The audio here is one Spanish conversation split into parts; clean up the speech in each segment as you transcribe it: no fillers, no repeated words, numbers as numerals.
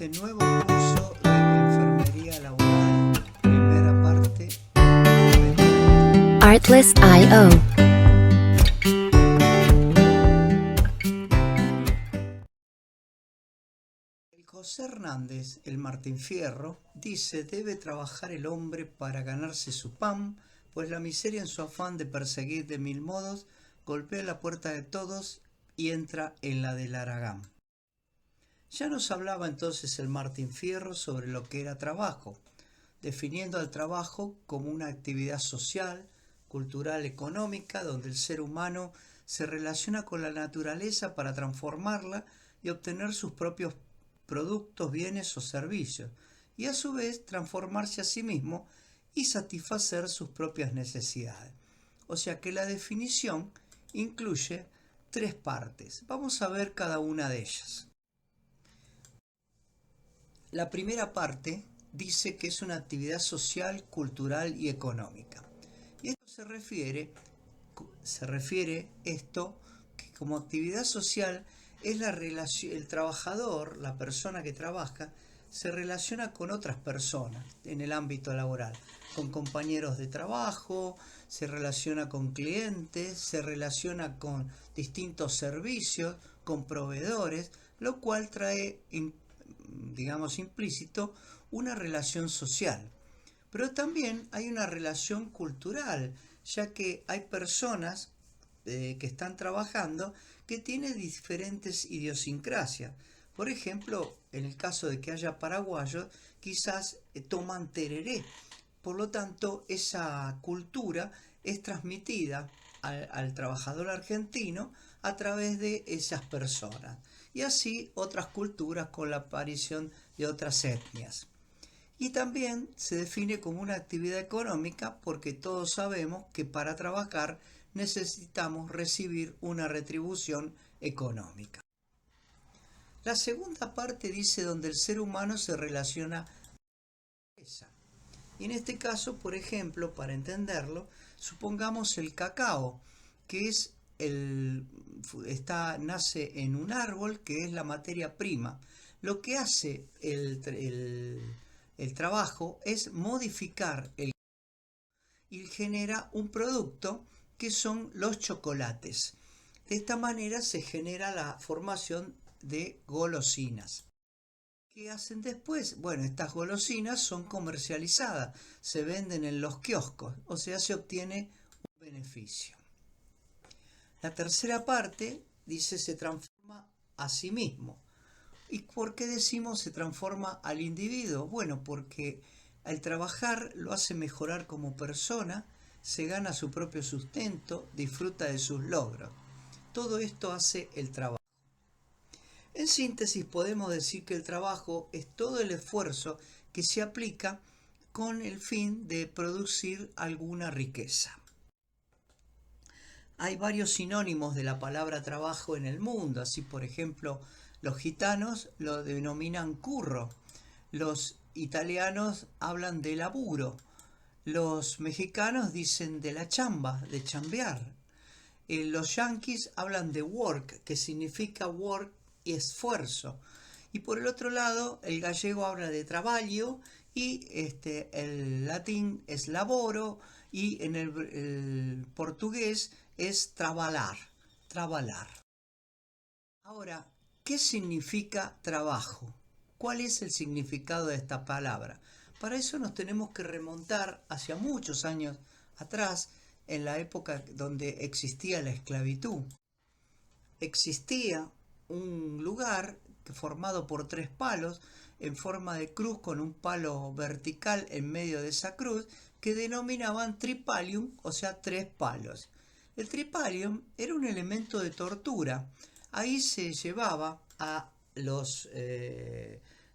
este nuevo curso de enfermería laboral, primera parte. Artlist.io. El José Hernández, el Martín Fierro, dice: debe trabajar el hombre para ganarse su pan, pues la miseria en su afán de perseguir de mil modos golpea la puerta de todos y entra en la del Aragán. Ya nos hablaba entonces el Martín Fierro sobre lo que era trabajo, definiendo al trabajo como una actividad social, cultural, económica, donde el ser humano se relaciona con la naturaleza para transformarla y obtener sus propios productos, bienes o servicios, y a su vez transformarse a sí mismo y satisfacer sus propias necesidades. O sea que la definición incluye tres partes. Vamos a ver cada una de ellas. La primera parte dice que es una actividad social, cultural y económica. Y esto se refiere esto que como actividad social es la relación, el trabajador, la persona que trabaja, se relaciona con otras personas en el ámbito laboral, con compañeros de trabajo, se relaciona con clientes, se relaciona con distintos servicios, con proveedores, lo cual trae, digamos, implícito una relación social. Pero también hay una relación cultural, ya que hay personas que están trabajando que tienen diferentes idiosincrasias. Por ejemplo, en el caso de que haya paraguayos, quizás toman tereré. Por lo tanto, esa cultura es transmitida al trabajador argentino a través de esas personas. Y así otras culturas con la aparición de otras etnias. Y también se define como una actividad económica porque todos sabemos que para trabajar necesitamos recibir una retribución económica. La segunda parte dice donde el ser humano se relaciona con la empresa. Y en este caso, por ejemplo, para entenderlo, supongamos el cacao, que nace en un árbol que es la materia prima. Lo que hace el trabajo es modificar y genera un producto que son los chocolates. De esta manera se genera la formación de golosinas. ¿Qué hacen después? Bueno, estas golosinas son comercializadas, se venden en los kioscos, o sea, se obtiene un beneficio. La tercera parte dice se transforma a sí mismo. ¿Y por qué decimos se transforma al individuo? Bueno, porque al trabajar lo hace mejorar como persona, se gana su propio sustento, disfruta de sus logros. Todo esto hace el trabajo. En síntesis, podemos decir que el trabajo es todo el esfuerzo que se aplica con el fin de producir alguna riqueza. Hay varios sinónimos de la palabra trabajo en el mundo, así por ejemplo, los gitanos lo denominan curro, los italianos hablan de laburo, los mexicanos dicen de la chamba, de chambear, los yanquis hablan de work, que significa work y esfuerzo, y por el otro lado el gallego habla de trabalho y el latín es laboro y en el portugués es trabalar. Ahora, ¿qué significa trabajo? ¿Cuál es el significado de esta palabra? Para eso nos tenemos que remontar hacia muchos años atrás, en la época donde existía la esclavitud. Existía un lugar formado por tres palos en forma de cruz con un palo vertical en medio de esa cruz que denominaban tripalium, o sea, tres palos. El tripalium era un elemento de tortura. Ahí se llevaba a los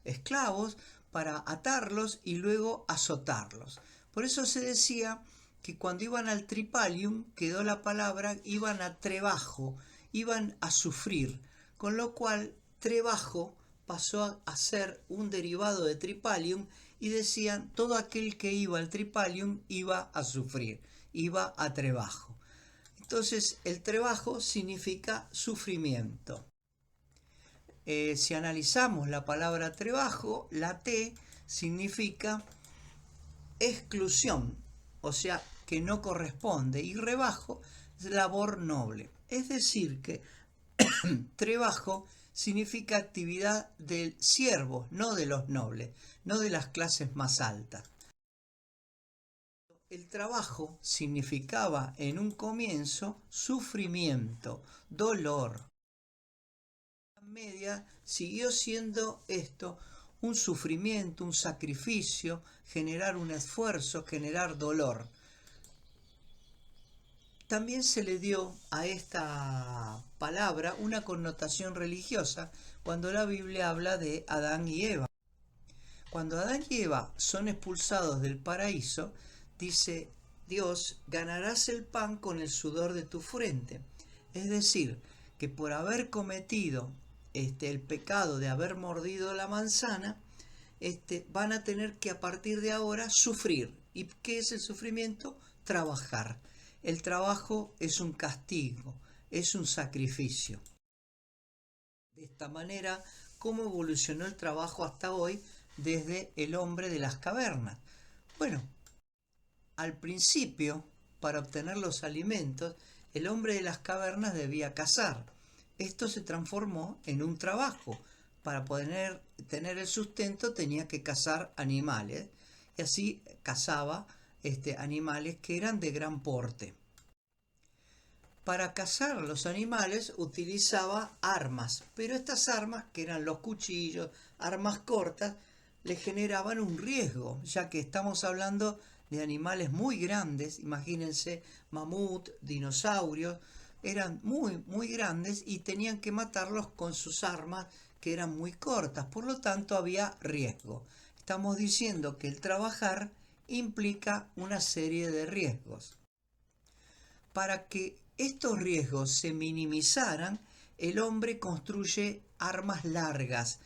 esclavos para atarlos y luego azotarlos. Por eso se decía que cuando iban al tripalium, quedó la palabra, iban a trebajo, iban a sufrir, con lo cual trebajo pasó a ser un derivado de tripalium y decían todo aquel que iba al tripalium iba a sufrir, iba a trebajo. Entonces el trebajo significa sufrimiento. si analizamos la palabra trabajo, la T significa exclusión, o sea, que no corresponde, y rebajo es labor noble. Es decir, que trabajo significa actividad del siervo, no de los nobles, no de las clases más altas. El trabajo significaba en un comienzo sufrimiento, dolor. La Edad Media siguió siendo esto un sufrimiento, un sacrificio, generar un esfuerzo, generar dolor. También se le dio a esta palabra una connotación religiosa cuando la Biblia habla de Adán y Eva. Cuando Adán y Eva son expulsados del paraíso, dice Dios, ganarás el pan con el sudor de tu frente. Es decir, que por haber cometido el pecado de haber mordido la manzana, van a tener que a partir de ahora sufrir. ¿Y qué es el sufrimiento? Trabajar. El trabajo es un castigo, es un sacrificio. De esta manera, ¿cómo evolucionó el trabajo hasta hoy desde el hombre de las cavernas? Bueno, al principio, para obtener los alimentos, el hombre de las cavernas debía cazar. Esto se transformó en un trabajo. Para poder tener el sustento tenía que cazar animales y así cazaba animales que eran de gran porte. Para cazar los animales utilizaba armas, pero estas armas, que eran los cuchillos, armas cortas, le generaban un riesgo, ya que estamos hablando de animales muy grandes, imagínense mamut, dinosaurios, eran muy grandes y tenían que matarlos con sus armas que eran muy cortas, por lo tanto había riesgo. Estamos diciendo que el trabajar implica una serie de riesgos. Para que estos riesgos se minimizaran, el hombre construye armas largas,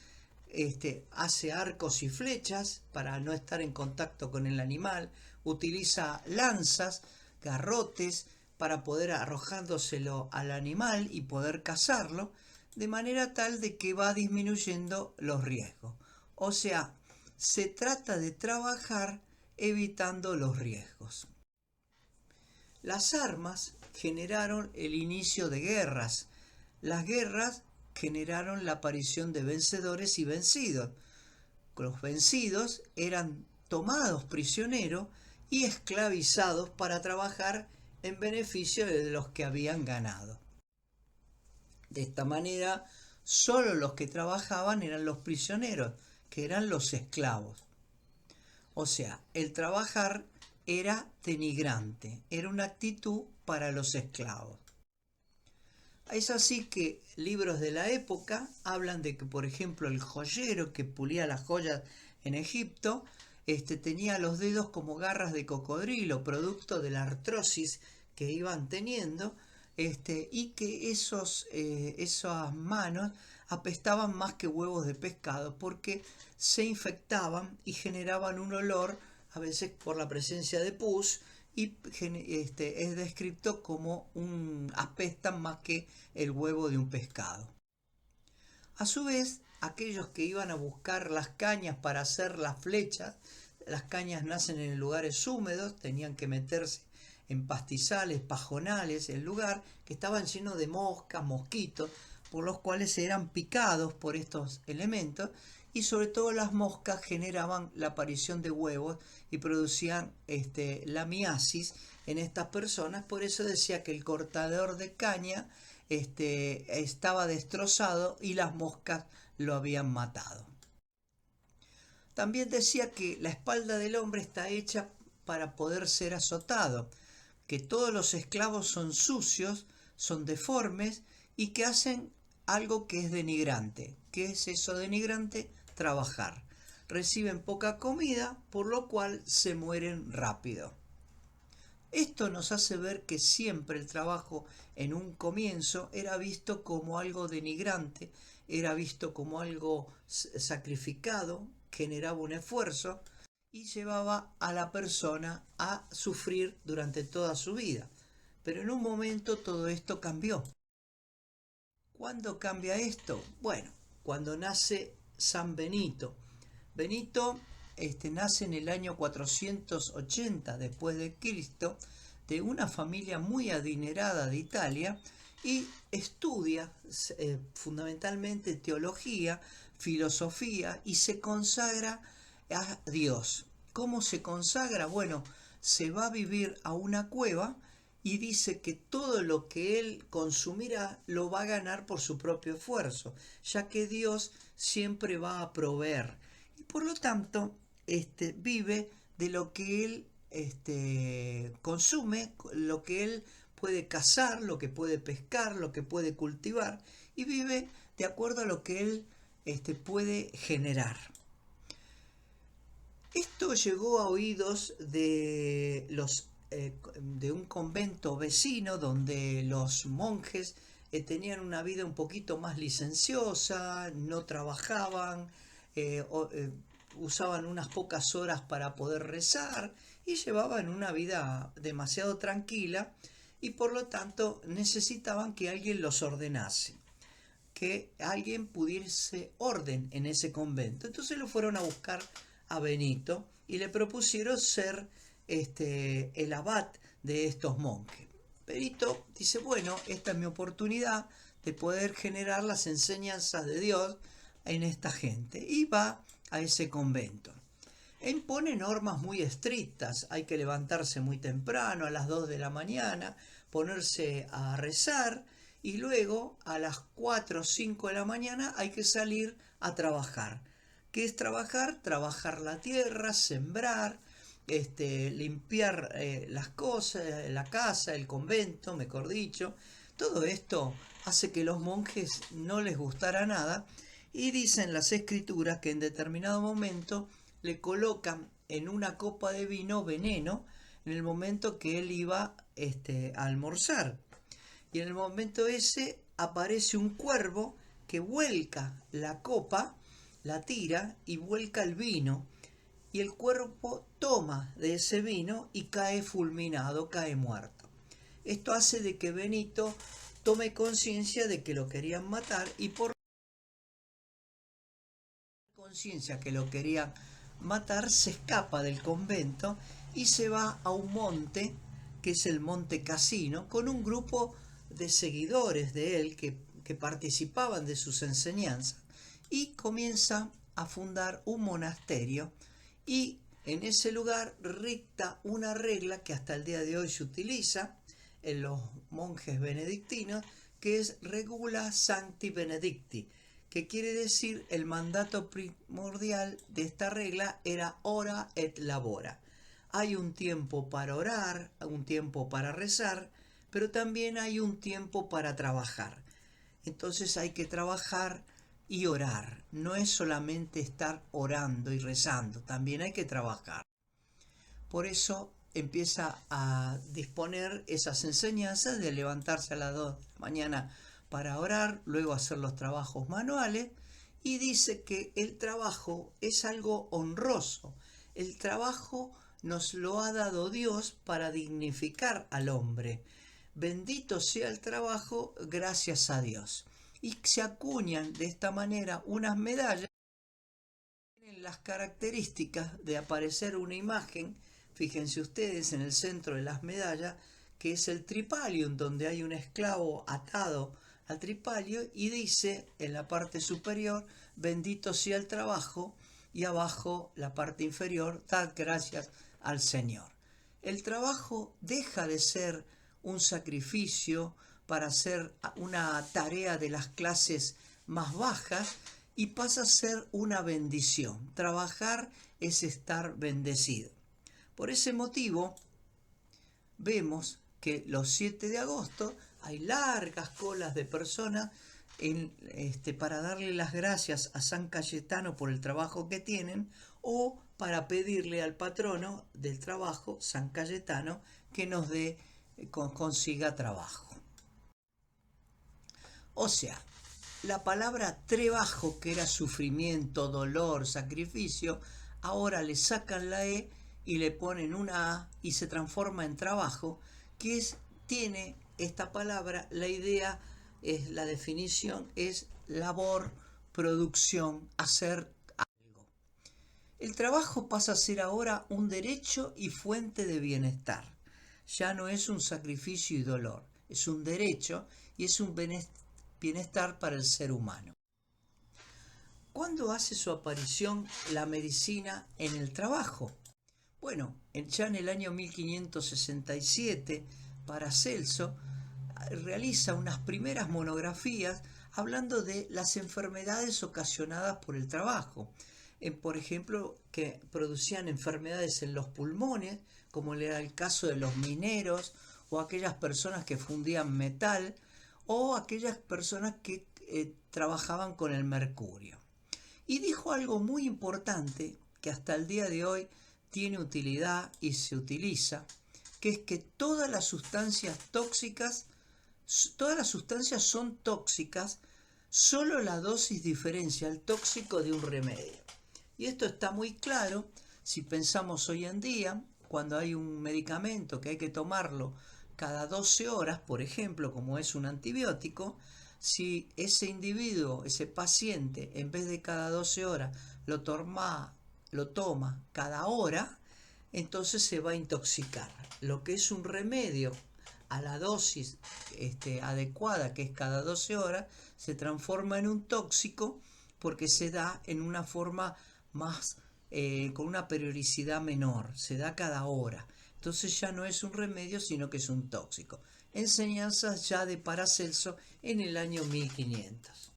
hace arcos y flechas para no estar en contacto con el animal, utiliza lanzas, garrotes para poder arrojándoselo al animal y poder cazarlo, de manera tal de que va disminuyendo los riesgos. O sea, se trata de trabajar evitando los riesgos. Las armas generaron el inicio de guerras. Las guerras generaron la aparición de vencedores y vencidos. Los vencidos eran tomados prisioneros y esclavizados para trabajar en beneficio de los que habían ganado. De esta manera, solo los que trabajaban eran los prisioneros, que eran los esclavos. O sea, el trabajar era denigrante, era una actitud para los esclavos. Es así que libros de la época hablan de que, por ejemplo, el joyero que pulía las joyas en Egipto, tenía los dedos como garras de cocodrilo, producto de la artrosis que iban teniendo, y que esas manos apestaban más que huevos de pescado porque se infectaban y generaban un olor, a veces por la presencia de pus, y es descrito como apestan más que el huevo de un pescado. A su vez, aquellos que iban a buscar las cañas para hacer las flechas, las cañas nacen en lugares húmedos, tenían que meterse en pastizales, pajonales, el lugar que estaban llenos de moscas, mosquitos, por los cuales eran picados por estos elementos, y sobre todo las moscas generaban la aparición de huevos y producían la miasis en estas personas. Por eso decía que el cortador de caña estaba destrozado y las moscas lo habían matado. También decía que la espalda del hombre está hecha para poder ser azotado, que todos los esclavos son sucios, son deformes y que hacen algo que es denigrante. ¿Qué es eso denigrante? Trabajar. Reciben poca comida, por lo cual se mueren rápido. Esto nos hace ver que siempre el trabajo en un comienzo era visto como algo denigrante, era visto como algo sacrificado, generaba un esfuerzo y llevaba a la persona a sufrir durante toda su vida. Pero en un momento todo esto cambió. ¿Cuándo cambia esto? Bueno, cuando nace San Benito. Benito nace en el año 480 después de Cristo, de una familia muy adinerada de Italia, y estudia fundamentalmente teología, filosofía, y se consagra a Dios. ¿Cómo se consagra? Bueno, se va a vivir a una cueva y dice que todo lo que él consumirá lo va a ganar por su propio esfuerzo, ya que Dios siempre va a proveer. Y por lo tanto, vive de lo que él consume, lo que él puede cazar, lo que puede pescar, lo que puede cultivar, y vive de acuerdo a lo que él puede generar. Esto llegó a oídos de de un convento vecino donde los monjes tenían una vida un poquito más licenciosa, no trabajaban, usaban unas pocas horas para poder rezar y llevaban una vida demasiado tranquila, y por lo tanto necesitaban que alguien los ordenase, que alguien pudiese orden en ese convento. Entonces lo fueron a buscar a Benito y le propusieron ser el abad de estos monjes. Benito dice, bueno, esta es mi oportunidad de poder generar las enseñanzas de Dios en esta gente, y va a ese convento. Impone normas muy estrictas: hay que levantarse muy temprano, a las 2 de la mañana, ponerse a rezar, y luego a las 4 o 5 de la mañana hay que salir a trabajar. ¿Qué es trabajar? Trabajar la tierra, sembrar, limpiar las cosas, la casa, el convento, mejor dicho. Todo esto hace que los monjes no les gustara nada, y dicen las escrituras que en determinado momento le colocan en una copa de vino veneno en el momento que él iba a almorzar. Y en el momento ese aparece un cuervo que vuelca la copa, la tira y vuelca el vino, y el cuervo toma de ese vino y cae fulminado, cae muerto. Esto hace de que Benito tome conciencia de que lo querían matar, y por conciencia que lo querían matar se escapa del convento y se va a un monte, que es el Monte Casino, con un grupo de seguidores de él que participaban de sus enseñanzas, y comienza a fundar un monasterio, y en ese lugar dicta una regla que hasta el día de hoy se utiliza en los monjes benedictinos, que es Regula Sancti Benedicti, que quiere decir el mandato primordial de esta regla era ora et labora. Hay un tiempo para orar, un tiempo para rezar, pero también hay un tiempo para trabajar. Entonces hay que trabajar y orar. No es solamente estar orando y rezando, también hay que trabajar. Por eso empieza a disponer esas enseñanzas de levantarse a las 2 de la mañana para orar, luego hacer los trabajos manuales, y dice que el trabajo es algo honroso. El trabajo nos lo ha dado Dios para dignificar al hombre. Bendito sea el trabajo, gracias a Dios. Y se acuñan de esta manera unas medallas que tienen las características de aparecer una imagen, fíjense ustedes, en el centro de las medallas, que es el tripalium, donde hay un esclavo atado al tripalio, y dice en la parte superior, bendito sea el trabajo, y abajo la parte inferior, dad gracias al Señor. El trabajo deja de ser un sacrificio para hacer una tarea de las clases más bajas y pasa a ser una bendición. Trabajar es estar bendecido. Por ese motivo, vemos que los 7 de agosto hay largas colas de personas para darle las gracias a San Cayetano por el trabajo que tienen, o para pedirle al patrono del trabajo, San Cayetano, que nos consiga trabajo. O sea, la palabra trebajo, que era sufrimiento, dolor, sacrificio, ahora le sacan la E y le ponen una A y se transforma en trabajo, tiene esta palabra, la idea, la definición es labor producción, hacer algo. El trabajo pasa a ser ahora un derecho y fuente de bienestar. Ya no es un sacrificio y dolor, es un derecho y es un bienestar para el ser humano. ¿Cuándo hace su aparición la medicina en el trabajo? Bueno, ya en el año 1567, Paracelso realiza unas primeras monografías hablando de las enfermedades ocasionadas por el trabajo. Por ejemplo, que producían enfermedades en los pulmones, como era el caso de los mineros, o aquellas personas que fundían metal, o aquellas personas que trabajaban con el mercurio. Y dijo algo muy importante que hasta el día de hoy tiene utilidad y se utiliza, que es que todas las sustancias son tóxicas, solo la dosis diferencia el tóxico de un remedio. Y esto está muy claro si pensamos hoy en día, cuando hay un medicamento que hay que tomarlo cada 12 horas, por ejemplo, como es un antibiótico, si ese individuo, ese paciente, en vez de cada 12 horas, lo toma cada hora, entonces se va a intoxicar. Lo que es un remedio a la dosis adecuada, que es cada 12 horas, se transforma en un tóxico porque se da en una forma más, con una periodicidad menor, se da cada hora. Entonces ya no es un remedio, sino que es un tóxico. Enseñanzas ya de Paracelso en el año 1500.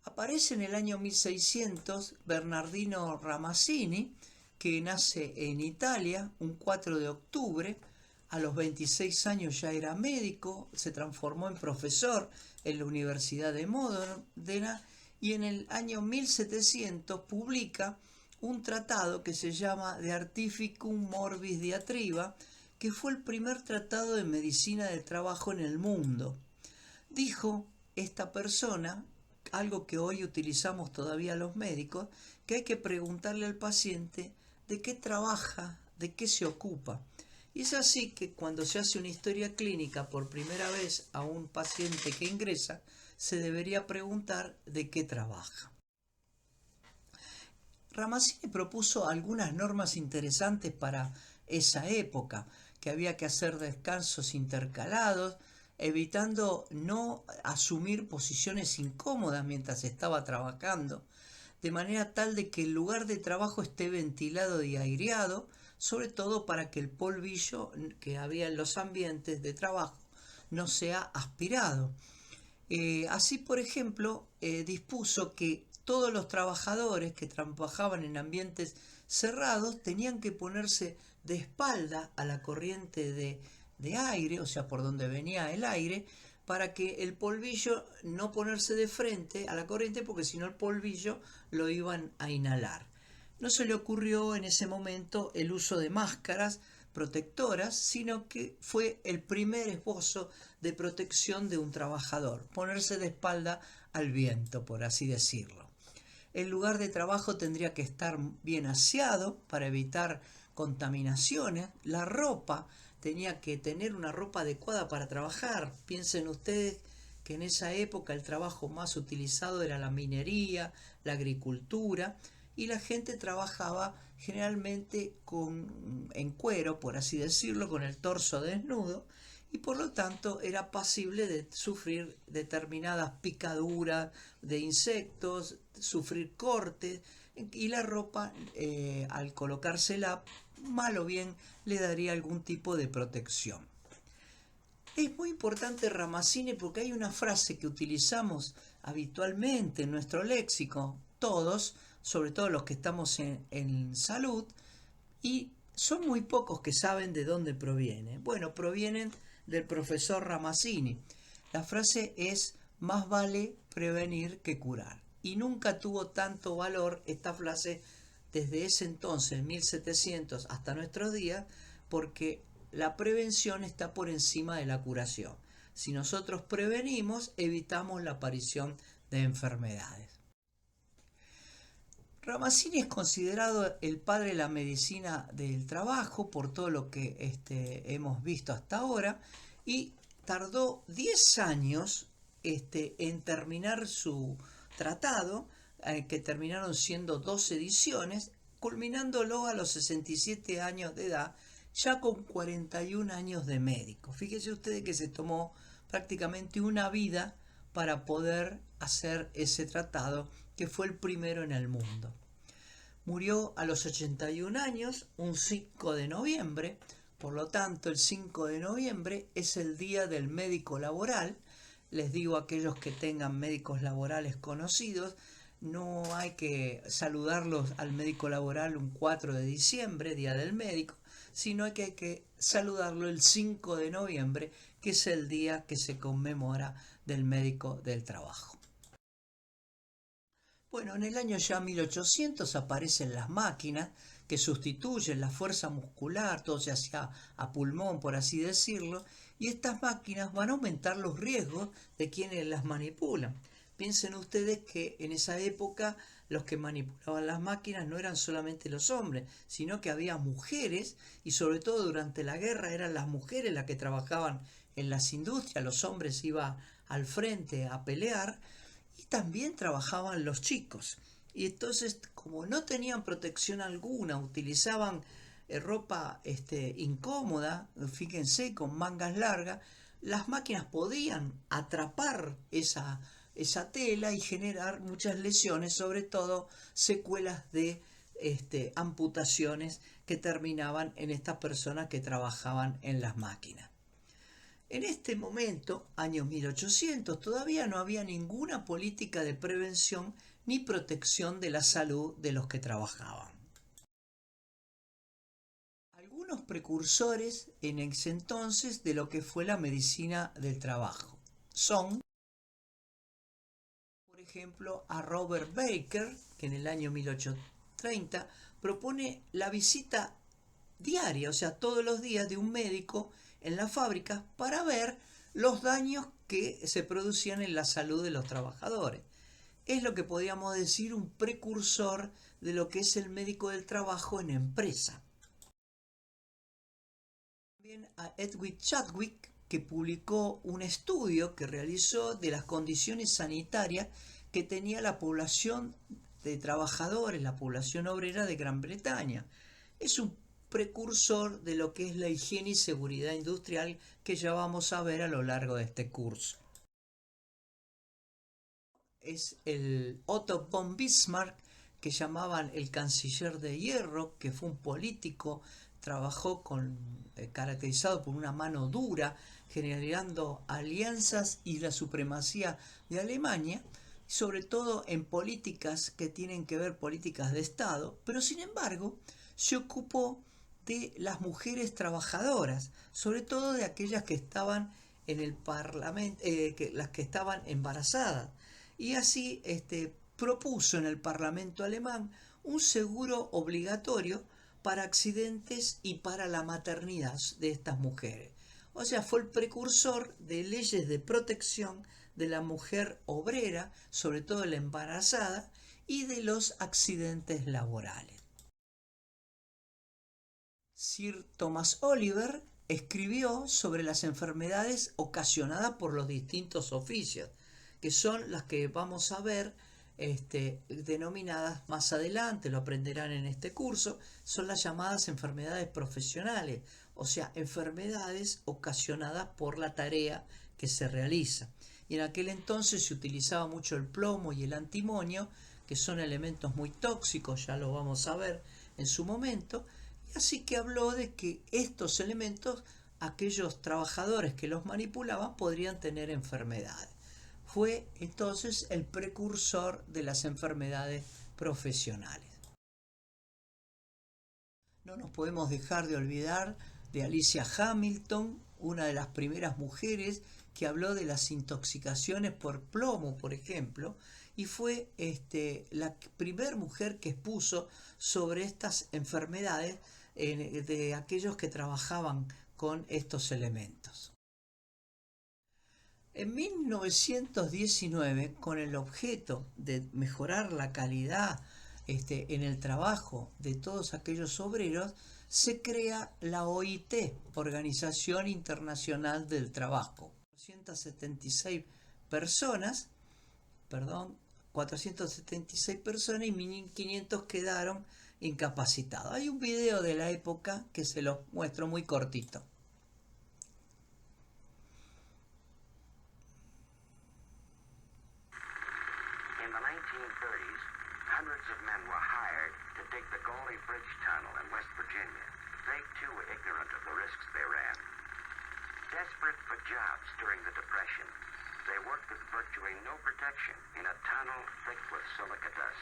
Aparece en el año 1600 Bernardino Ramazzini, que nace en Italia un 4 de octubre. A los 26 años ya era médico, se transformó en profesor en la Universidad de Módena y en el año 1700 publica un tratado que se llama De Artificum Morbis Diatriba, que fue el primer tratado de medicina del trabajo en el mundo. Dijo esta persona algo que hoy utilizamos todavía los médicos, que hay que preguntarle al paciente de qué trabaja, de qué se ocupa. Y es así que cuando se hace una historia clínica por primera vez a un paciente que ingresa, se debería preguntar de qué trabaja. Ramazzini propuso algunas normas interesantes para esa época, que había que hacer descansos intercalados, evitando no asumir posiciones incómodas mientras estaba trabajando, de manera tal de que el lugar de trabajo esté ventilado y aireado, sobre todo para que el polvillo que había en los ambientes de trabajo no sea aspirado. Así, por ejemplo, dispuso que todos los trabajadores que trabajaban en ambientes cerrados tenían que ponerse de espalda a la corriente de aire, o sea, por donde venía el aire, para que el polvillo no ponerse de frente a la corriente, porque si no el polvillo lo iban a inhalar. No se le ocurrió en ese momento el uso de máscaras protectoras, sino que fue el primer esbozo de protección de un trabajador, ponerse de espalda al viento, por así decirlo. El lugar de trabajo tendría que estar bien aseado para evitar contaminaciones. La ropa tenía que tener una ropa adecuada para trabajar. Piensen ustedes que en esa época el trabajo más utilizado era la minería, la agricultura, y la gente trabajaba generalmente en cuero, por así decirlo, con el torso desnudo, y por lo tanto era pasible de sufrir determinadas picaduras de insectos, sufrir cortes, y la ropa, al colocársela, mal o bien le daría algún tipo de protección. Es muy importante Ramazzini porque hay una frase que utilizamos habitualmente en nuestro léxico, todos, sobre todo los que estamos en salud, y son muy pocos que saben de dónde proviene. Bueno, provienen del profesor Ramazzini. La frase es: más vale prevenir que curar. Y nunca tuvo tanto valor esta frase desde ese entonces, 1700, hasta nuestros días, porque la prevención está por encima de la curación. Si nosotros prevenimos, evitamos la aparición de enfermedades. Ramazzini es considerado el padre de la medicina del trabajo por todo lo que hemos visto hasta ahora, y tardó 10 años en terminar su tratado, que terminaron siendo 2 ediciones, culminándolo a los 67 años de edad, ya con 41 años de médico. Fíjense ustedes que se tomó prácticamente una vida para poder hacer ese tratado, que fue el primero en el mundo. Murió a los 81 años, un 5 de noviembre, por lo tanto el 5 de noviembre es el Día del Médico Laboral. Les digo a aquellos que tengan médicos laborales conocidos, no hay que saludarlos al médico laboral un 4 de diciembre, Día del Médico, sino que hay que saludarlo el 5 de noviembre, que es el día que se conmemora del médico del trabajo. Bueno, en el año ya 1800 aparecen las máquinas que sustituyen la fuerza muscular, todo se hacía a pulmón, por así decirlo, y estas máquinas van a aumentar los riesgos de quienes las manipulan. Piensen ustedes que en esa época los que manipulaban las máquinas no eran solamente los hombres, sino que había mujeres, y sobre todo durante la guerra eran las mujeres las que trabajaban en las industrias, los hombres iban al frente a pelear, y también trabajaban los chicos. Y entonces, como no tenían protección alguna, utilizaban ropa incómoda, fíjense, con mangas largas, las máquinas podían atrapar esa tela y generar muchas lesiones, sobre todo secuelas de amputaciones que terminaban en estas personas que trabajaban en las máquinas. En este momento, año 1800, todavía no había ninguna política de prevención ni protección de la salud de los que trabajaban. Algunos precursores en ese entonces de lo que fue la medicina del trabajo son, por ejemplo, a Robert Baker, que en el año 1830 propone la visita diaria, o sea, todos los días, de un médico en las fábricas para ver los daños que se producían en la salud de los trabajadores. Es lo que podríamos decir un precursor de lo que es el médico del trabajo en empresa. También a Edwin Chadwick, que publicó un estudio que realizó de las condiciones sanitarias que tenía la población de trabajadores, la población obrera de Gran Bretaña. Es un precursor de lo que es la higiene y seguridad industrial que ya vamos a ver a lo largo de este curso. Es el Otto von Bismarck, que llamaban el canciller de hierro, que fue un político, trabajó caracterizado por una mano dura, generando alianzas y la supremacía de Alemania, sobre todo en políticas que tienen que ver políticas de Estado, pero sin embargo se ocupó de las mujeres trabajadoras, sobre todo de aquellas que estaban en el parlamento, las que estaban embarazadas, y así propuso en el Parlamento alemán un seguro obligatorio para accidentes y para la maternidad de estas mujeres. O sea, fue el precursor de leyes de protección de la mujer obrera, sobre todo la embarazada, y de los accidentes laborales. Sir Thomas Oliver escribió sobre las enfermedades ocasionadas por los distintos oficios, que son las que vamos a ver denominadas más adelante, lo aprenderán en este curso, son las llamadas enfermedades profesionales, o sea, enfermedades ocasionadas por la tarea que se realiza. Y en aquel entonces se utilizaba mucho el plomo y el antimonio, que son elementos muy tóxicos, ya lo vamos a ver en su momento. Así que habló de que estos elementos, aquellos trabajadores que los manipulaban, podrían tener enfermedades. Fue entonces el precursor de las enfermedades profesionales. No nos podemos dejar de olvidar de Alicia Hamilton, una de las primeras mujeres que habló de las intoxicaciones por plomo, por ejemplo, y fue la primera mujer que expuso sobre estas enfermedades de aquellos que trabajaban con estos elementos. En 1919, con el objeto de mejorar la calidad en el trabajo de todos aquellos obreros, se crea la OIT, Organización Internacional del Trabajo. 276 personas, perdón, 476 personas y 1500 quedaron incapacitados. Hay un video de la época que se los muestro muy cortito. In the 1930s, hundreds of men were hired to dig the Gauley Bridge Tunnel in West Virginia. They too were ignorant of the risks they ran. Desperate for jobs during the Depression, they worked with virtually no protection in a tunnel thick with silica dust.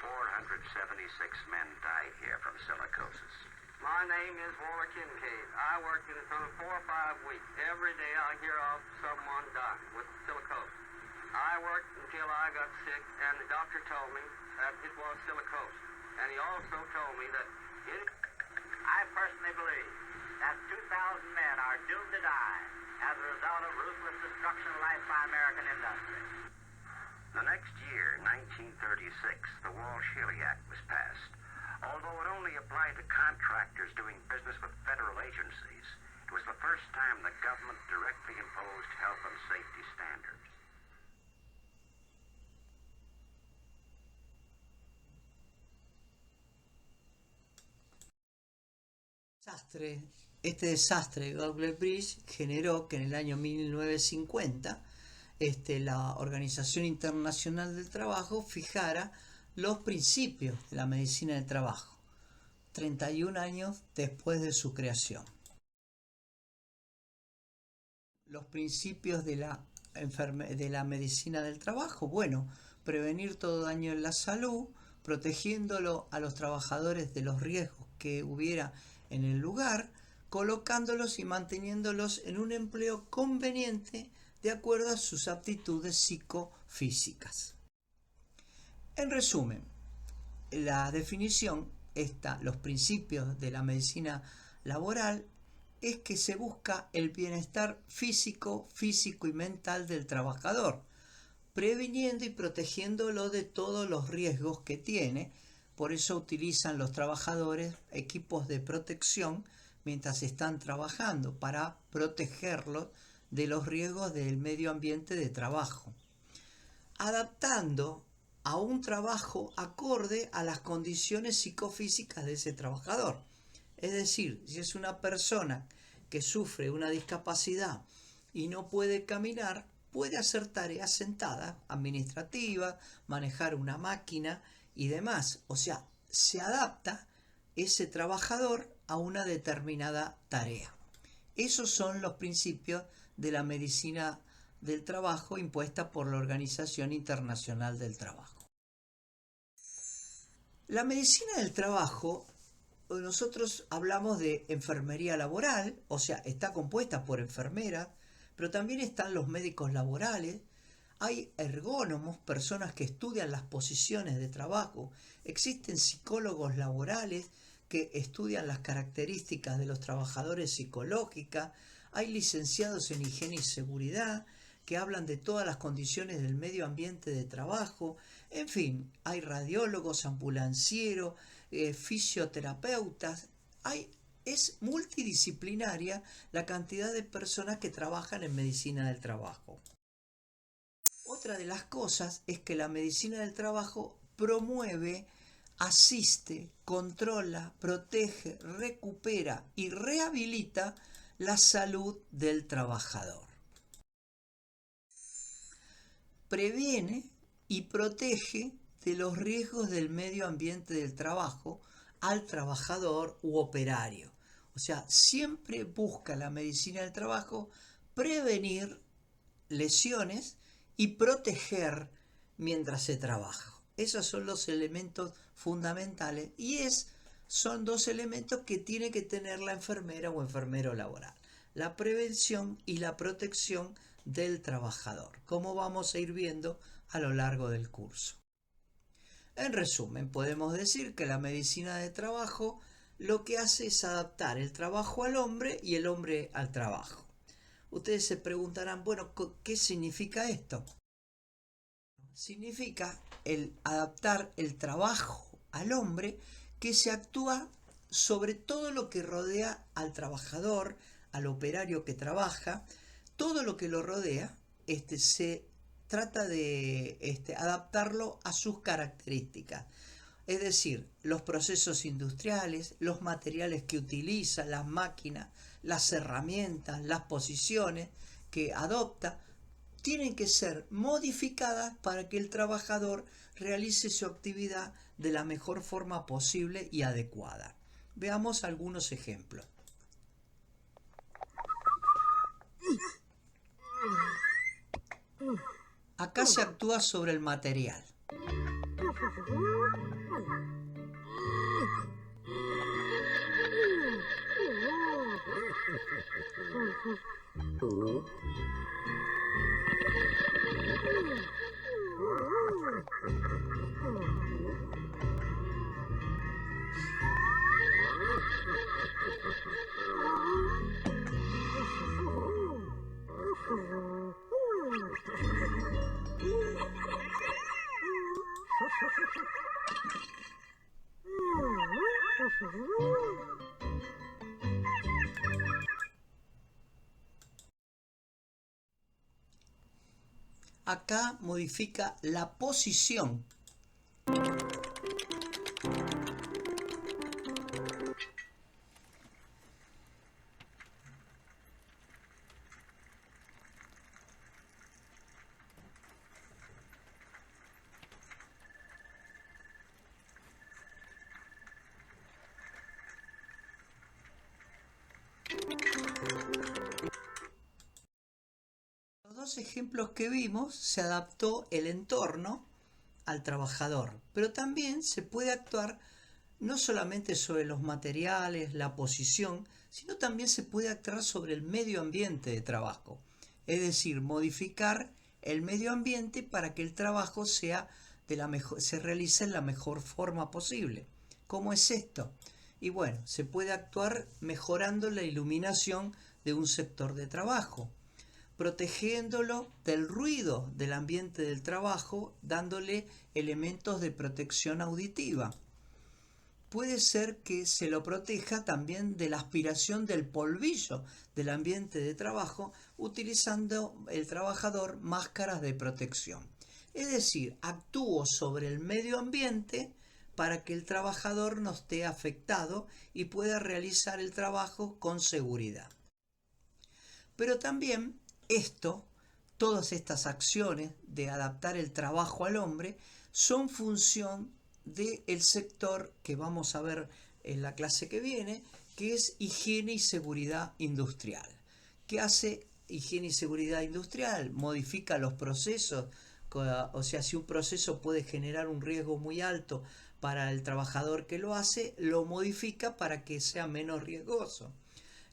476 men died here from silicosis. My name is Walter Kincaid. I worked in the tunnel 4 or 5 weeks. Every day I hear of someone dying with silicosis. I worked until I got sick, and the doctor told me that it was silicosis. And he also told me that I personally believe that 2,000 men are doomed to die as a result of ruthless destruction of life by American industry. The next year, 1936, the Walsh-Healy Act was passed. Although it only applied to contractors doing business with federal agencies, it was the first time the government directly imposed health and safety standards. Este desastre de Gauley Bridge generó que en el año 1950 la Organización Internacional del Trabajo fijara los principios de la medicina del trabajo, 31 años después de su creación. Los principios de la medicina del trabajo, bueno, prevenir todo daño en la salud, protegiéndolo a los trabajadores de los riesgos que hubiera en el lugar, colocándolos y manteniéndolos en un empleo conveniente de acuerdo a sus aptitudes psicofísicas. En resumen, la definición, los principios de la medicina laboral, es que se busca el bienestar físico y mental del trabajador, previniendo y protegiéndolo de todos los riesgos que tiene. Por eso utilizan los trabajadores equipos de protección mientras están trabajando, para protegerlos de los riesgos del medio ambiente de trabajo, adaptando a un trabajo acorde a las condiciones psicofísicas de ese trabajador. Es decir, si es una persona que sufre una discapacidad y no puede caminar, puede hacer tareas sentadas, administrativas, manejar una máquina y demás. O sea, se adapta ese trabajador a una determinada tarea. Esos son los principios de la medicina del trabajo impuesta por la Organización Internacional del Trabajo. La medicina del trabajo, nosotros hablamos de enfermería laboral, o sea, está compuesta por enfermeras, pero también están los médicos laborales, hay ergónomos, personas que estudian las posiciones de trabajo, existen psicólogos laborales que estudian las características de los trabajadores psicológicas, hay licenciados en higiene y seguridad que hablan de todas las condiciones del medio ambiente de trabajo, en fin, hay radiólogos, ambulancieros, fisioterapeutas, es multidisciplinaria la cantidad de personas que trabajan en medicina del trabajo. Otra de las cosas es que la medicina del trabajo promueve, asiste, controla, protege, recupera y rehabilita la salud del trabajador. Previene y protege de los riesgos del medio ambiente del trabajo al trabajador u operario. O sea, siempre busca la medicina del trabajo prevenir lesiones y proteger mientras se trabaja. Esos son los elementos fundamentales y son dos elementos que tiene que tener la enfermera o enfermero laboral: la prevención y la protección del trabajador, como vamos a ir viendo a lo largo del curso. En resumen, podemos decir que la medicina de trabajo lo que hace es adaptar el trabajo al hombre y el hombre al trabajo. Ustedes se preguntarán, bueno, ¿qué significa esto? Significa adaptar el trabajo al hombre, que se actúa sobre todo lo que rodea al trabajador, al operario que trabaja, todo lo que lo rodea, se trata de adaptarlo a sus características. Es decir, los procesos industriales, los materiales que utiliza, las máquinas, las herramientas, las posiciones que adopta, tienen que ser modificadas para que el trabajador realice su actividad de la mejor forma posible y adecuada. Veamos algunos ejemplos. Acá se actúa sobre el material. Acá modifica la posición. Los ejemplos que vimos, se adaptó el entorno al trabajador, pero también se puede actuar no solamente sobre los materiales, la posición, sino también se puede actuar sobre el medio ambiente de trabajo, es decir, modificar el medio ambiente para que el trabajo se realice en la mejor forma posible. ¿Cómo es esto? Y bueno, se puede actuar mejorando la iluminación de un sector de trabajo, protegiéndolo del ruido del ambiente del trabajo, dándole elementos de protección auditiva. Puede ser que se lo proteja también de la aspiración del polvillo del ambiente de trabajo, utilizando el trabajador máscaras de protección. Es decir, actúo sobre el medio ambiente para que el trabajador no esté afectado y pueda realizar el trabajo con seguridad. Pero también todas estas acciones de adaptar el trabajo al hombre son función del sector que vamos a ver en la clase que viene, que es higiene y seguridad industrial. ¿Qué hace higiene y seguridad industrial? Modifica los procesos, o sea, si un proceso puede generar un riesgo muy alto para el trabajador que lo hace, lo modifica para que sea menos riesgoso.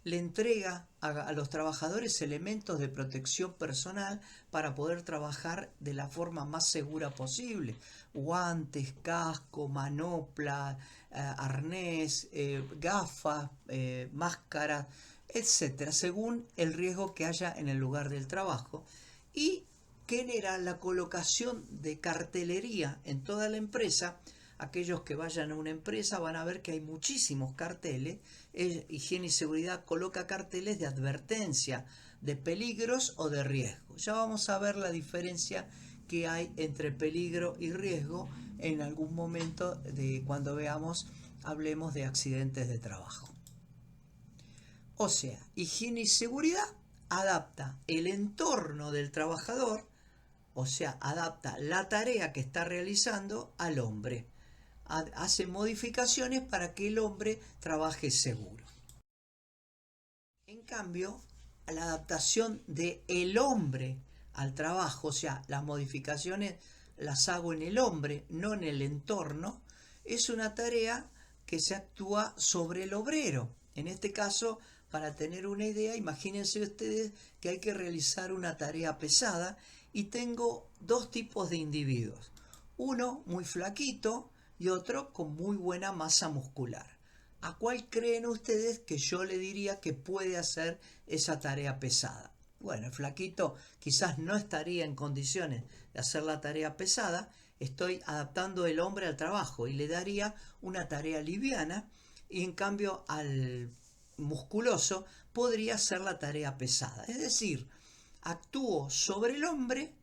Le entrega a los trabajadores elementos de protección personal para poder trabajar de la forma más segura posible. Guantes, casco, manopla, arnés, gafas, máscaras, etcétera, según el riesgo que haya en el lugar del trabajo. Y genera la colocación de cartelería en toda la empresa. Aquellos que vayan a una empresa van a ver que hay muchísimos carteles. Higiene y seguridad coloca carteles de advertencia, de peligros o de riesgo. Ya vamos a ver la diferencia que hay entre peligro y riesgo en algún momento de cuando hablemos de accidentes de trabajo. O sea, higiene y seguridad adapta el entorno del trabajador, o sea, adapta la tarea que está realizando al hombre. Hace modificaciones para que el hombre trabaje seguro. En cambio, la adaptación del hombre al trabajo, o sea, las modificaciones las hago en el hombre, no en el entorno, es una tarea que se actúa sobre el obrero. En este caso, para tener una idea, imagínense ustedes que hay que realizar una tarea pesada y tengo dos tipos de individuos. Uno muy flaquito y otro con muy buena masa muscular. ¿A cuál creen ustedes que yo le diría que puede hacer esa tarea pesada? Bueno, el flaquito quizás no estaría en condiciones de hacer la tarea pesada. Estoy adaptando el hombre al trabajo y le daría una tarea liviana, y en cambio al musculoso podría hacer la tarea pesada. Es decir, actúo sobre el hombre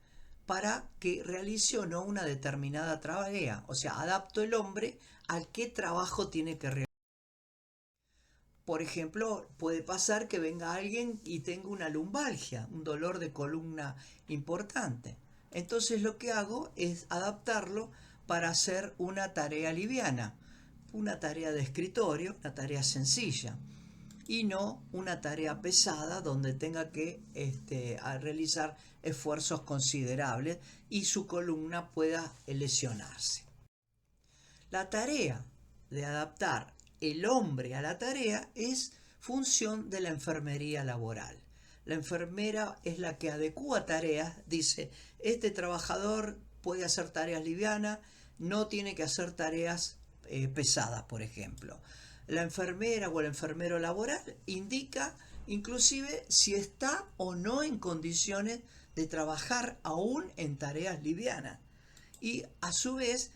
para que realice o no una determinada tarea. O sea, adapto el hombre al qué trabajo tiene que realizar. Por ejemplo, puede pasar que venga alguien y tenga una lumbalgia, un dolor de columna importante. Entonces lo que hago es adaptarlo para hacer una tarea liviana, una tarea de escritorio, una tarea sencilla, y no una tarea pesada donde tenga que realizar esfuerzos considerables y su columna pueda lesionarse. La tarea de adaptar el hombre a la tarea es función de la enfermería laboral. La enfermera es la que adecúa tareas, dice, este trabajador puede hacer tareas livianas, no tiene que hacer tareas pesadas, por ejemplo. La enfermera o el enfermero laboral indica inclusive si está o no en condiciones de trabajar aún en tareas livianas. Y a su vez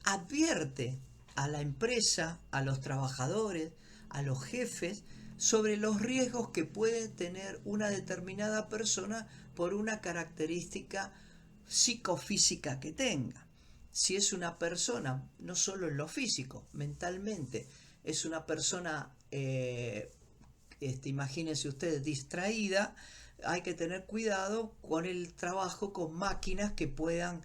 advierte a la empresa, a los trabajadores, a los jefes, sobre los riesgos que puede tener una determinada persona por una característica psicofísica que tenga. Si es una persona, no solo en lo físico, mentalmente, es una persona, imagínense ustedes, distraída, hay que tener cuidado con el trabajo con máquinas que puedan,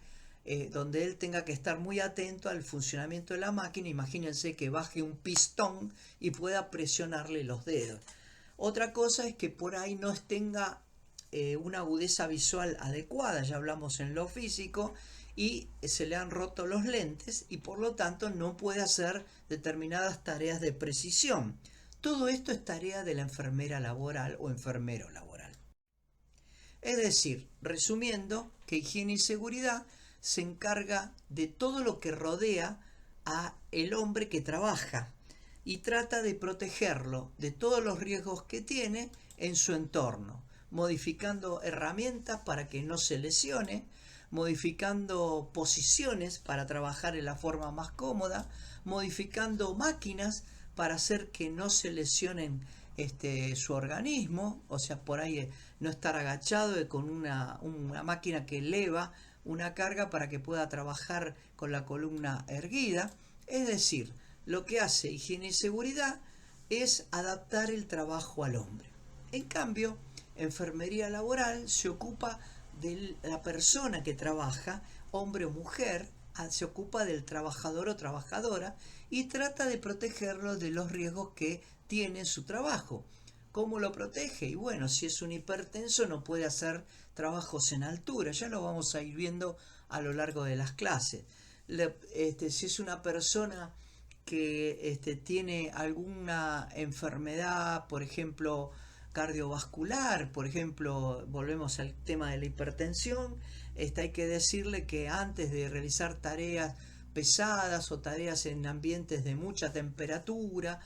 donde él tenga que estar muy atento al funcionamiento de la máquina. Imagínense que baje un pistón y pueda presionarle los dedos. Otra cosa es que por ahí no tenga una agudeza visual adecuada, ya hablamos en lo físico, y se le han roto los lentes y por lo tanto no puede hacer determinadas tareas de precisión. Todo esto es tarea de la enfermera laboral o enfermero laboral. Es decir, resumiendo, que higiene y seguridad se encarga de todo lo que rodea a el hombre que trabaja y trata de protegerlo de todos los riesgos que tiene en su entorno, modificando herramientas para que no se lesione, modificando posiciones para trabajar en la forma más cómoda, modificando máquinas para hacer que no se lesionen su organismo, o sea, por ahí no estar agachado con una máquina que eleva una carga para que pueda trabajar con la columna erguida. Es decir, lo que hace higiene y seguridad es adaptar el trabajo al hombre. En cambio, enfermería laboral se ocupa de la persona que trabaja, hombre o mujer, se ocupa del trabajador o trabajadora y trata de protegerlo de los riesgos que tiene su trabajo. ¿Cómo lo protege? Y bueno, si es un hipertenso no puede hacer trabajos en altura, ya lo vamos a ir viendo a lo largo de las clases. Si es una persona que tiene alguna enfermedad, por ejemplo, cardiovascular, por ejemplo, volvemos al tema de la hipertensión, hay que decirle que antes de realizar tareas pesadas o tareas en ambientes de mucha temperatura,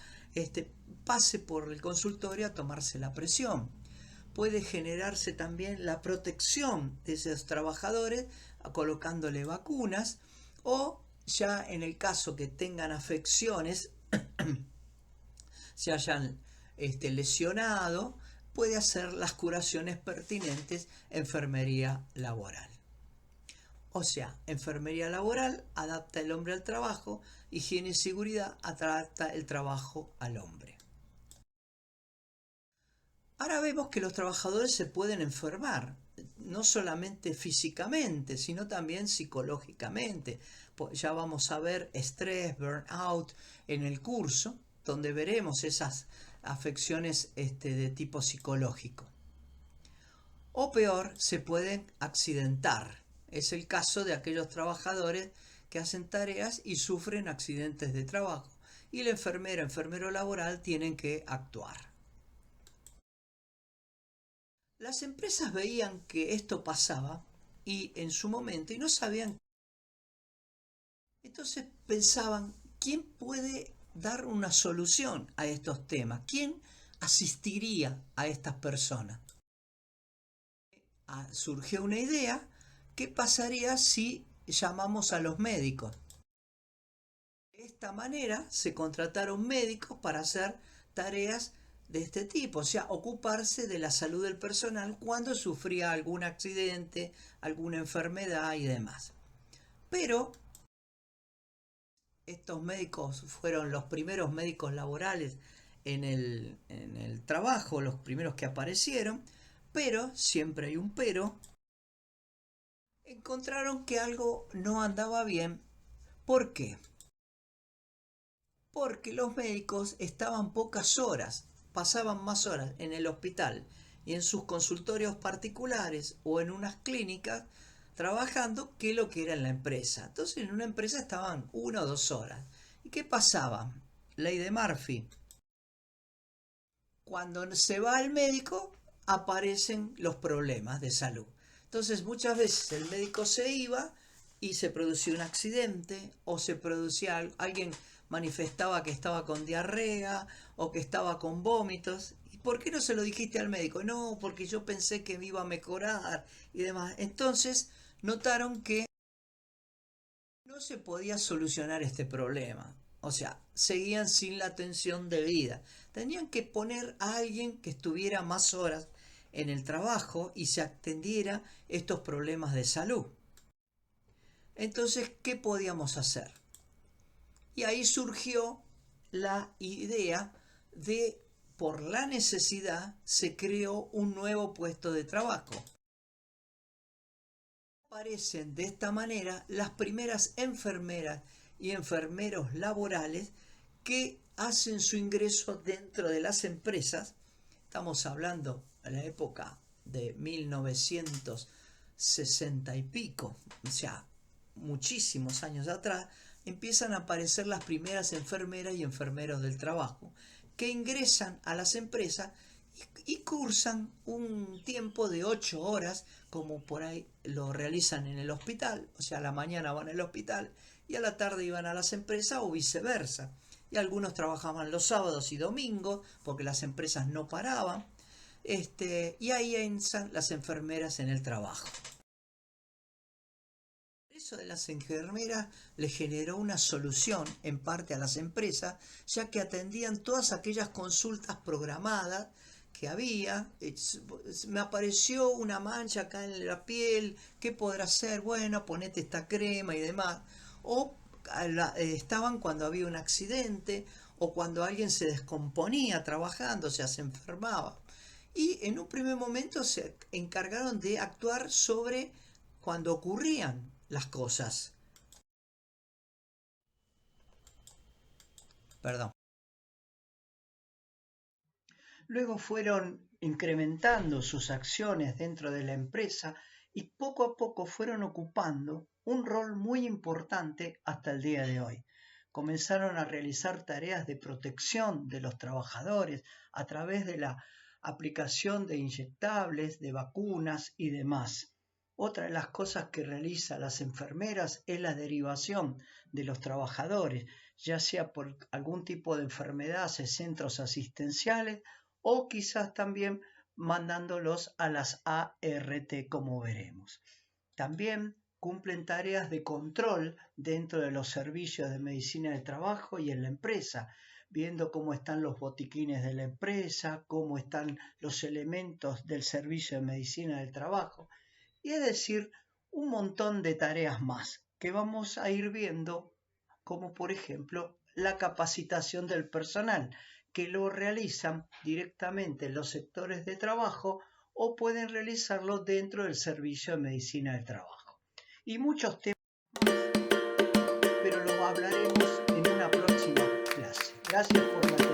pase por el consultorio a tomarse la presión. Puede generarse también la protección de esos trabajadores colocándole vacunas, o ya en el caso que tengan afecciones, se hayan lesionado, puede hacer las curaciones pertinentes enfermería laboral. O sea, enfermería laboral adapta el hombre al trabajo, higiene y seguridad adapta el trabajo al hombre. Ahora vemos que los trabajadores se pueden enfermar, no solamente físicamente, sino también psicológicamente. Ya vamos a ver estrés, burnout en el curso, donde veremos esas afecciones de tipo psicológico. O peor, se pueden accidentar. Es el caso de aquellos trabajadores que hacen tareas y sufren accidentes de trabajo. Y la enfermera, enfermero laboral tienen que actuar. Las empresas veían que esto pasaba y en su momento y no sabían. Entonces pensaban, ¿quién puede dar una solución a estos temas? ¿Quién asistiría a estas personas? Surgió una idea. ¿Qué pasaría si llamamos a los médicos? De esta manera se contrataron médicos para hacer tareas de este tipo, o sea, ocuparse de la salud del personal cuando sufría algún accidente, alguna enfermedad y demás. Pero estos médicos fueron los primeros médicos laborales en el trabajo, los primeros que aparecieron, pero, siempre hay un pero, encontraron que algo no andaba bien. ¿Por qué? Porque los médicos estaban pocas horas, pasaban más horas en el hospital y en sus consultorios particulares o en unas clínicas trabajando que lo que era en la empresa. Entonces en una empresa estaban 1 o 2 horas. ¿Y qué pasaba? Ley de Murphy. Cuando se va al médico aparecen los problemas de salud. Entonces muchas veces el médico se iba y se producía un accidente o se producía alguien manifestaba que estaba con diarrea o que estaba con vómitos. ¿Y por qué no se lo dijiste al médico? No, porque yo pensé que me iba a mejorar y demás. Entonces notaron que no se podía solucionar este problema. O sea, seguían sin la atención debida. Tenían que poner a alguien que estuviera más horas en el trabajo y se atendiera estos problemas de salud. Entonces, ¿qué podíamos hacer? Y ahí surgió la idea de, por la necesidad, se creó un nuevo puesto de trabajo. Aparecen de esta manera las primeras enfermeras y enfermeros laborales que hacen su ingreso dentro de las empresas. Estamos hablando de la época de 1960 y pico, o sea, muchísimos años atrás, empiezan a aparecer las primeras enfermeras y enfermeros del trabajo que ingresan a las empresas y cursan un tiempo de 8 horas, como por ahí lo realizan en el hospital, o sea, a la mañana van al hospital y a la tarde iban a las empresas o viceversa. Y algunos trabajaban los sábados y domingos porque las empresas no paraban, y ahí entran las enfermeras en el trabajo. Eso de las enfermeras le generó una solución en parte a las empresas, ya que atendían todas aquellas consultas programadas que había. Me apareció una mancha acá en la piel, ¿qué podrá ser? Bueno, ponete esta crema y demás. O estaban cuando había un accidente o cuando alguien se descomponía trabajando, o sea, se enfermaba. Y en un primer momento se encargaron de actuar sobre cuando ocurrían las cosas. Perdón. Luego fueron incrementando sus acciones dentro de la empresa y poco a poco fueron ocupando un rol muy importante hasta el día de hoy. Comenzaron a realizar tareas de protección de los trabajadores a través de la aplicación de inyectables, de vacunas y demás. Otra de las cosas que realizan las enfermeras es la derivación de los trabajadores, ya sea por algún tipo de enfermedad a centros asistenciales o quizás también mandándolos a las ART, como veremos. También cumplen tareas de control dentro de los servicios de medicina del trabajo y en la empresa, viendo cómo están los botiquines de la empresa, cómo están los elementos del servicio de medicina del trabajo, y es decir, un montón de tareas más que vamos a ir viendo, como por ejemplo la capacitación del personal, que lo realizan directamente en los sectores de trabajo o pueden realizarlo dentro del servicio de medicina del trabajo. Y muchos temas más, pero los hablaremos en una próxima clase. Gracias por la